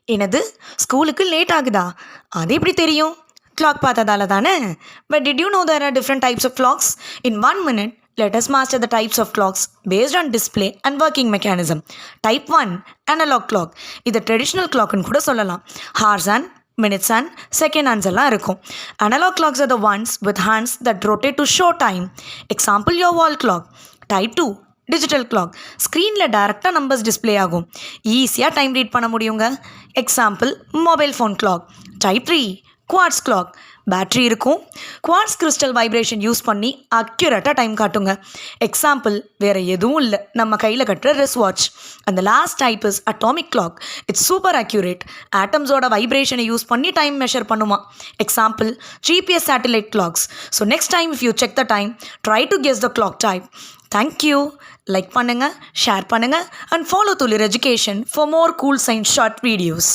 என்னது, ஸ்கூலுக்கு லேட் ஆகுதா? அது எப்படி தெரியும்? கிளாக் பார்த்ததால தானே. But did you know there are different types of clocks? In 1 minute, let us master the types of clocks based on display and working mechanism. Type 1, analog clock. இது traditional கிளாக்னு கூட சொல்லலாம். Hours and minutes and second hands எல்லாம் இருக்கும். Analog clocks are the ones with hands that rotate to show time. Example your wall clock. Type 2, digital clock. ஸ்க்ரீனில் டேரெக்டாக numbers display ஆகும். ஈஸியாக டைம் ரீட் பண்ண முடியுங்க. Example mobile phone clock. Type 3, quartz clock. Battery இருக்கும். Quartz crystal vibration use பண்ணி அக்யூரேட்டாக time காட்டுங்க. எக்ஸாம்பிள் வேறு எதுவும் இல்லை, நம்ம கையில் கட்டுற ரிஸ்ட் வாட்ச். அந்த last type is atomic clock. It's super accurate. ஆட்டம்ஸோட வைப்ரேஷனை யூஸ் பண்ணி டைம் மெஷர் பண்ணுமா. Example GPS satellite clocks. So next time if you check the time, try to guess the clock type. Thank you. Like பண்ணுங்கள், share பண்ணுங்கள் and follow Thulir education for more cool science short videos.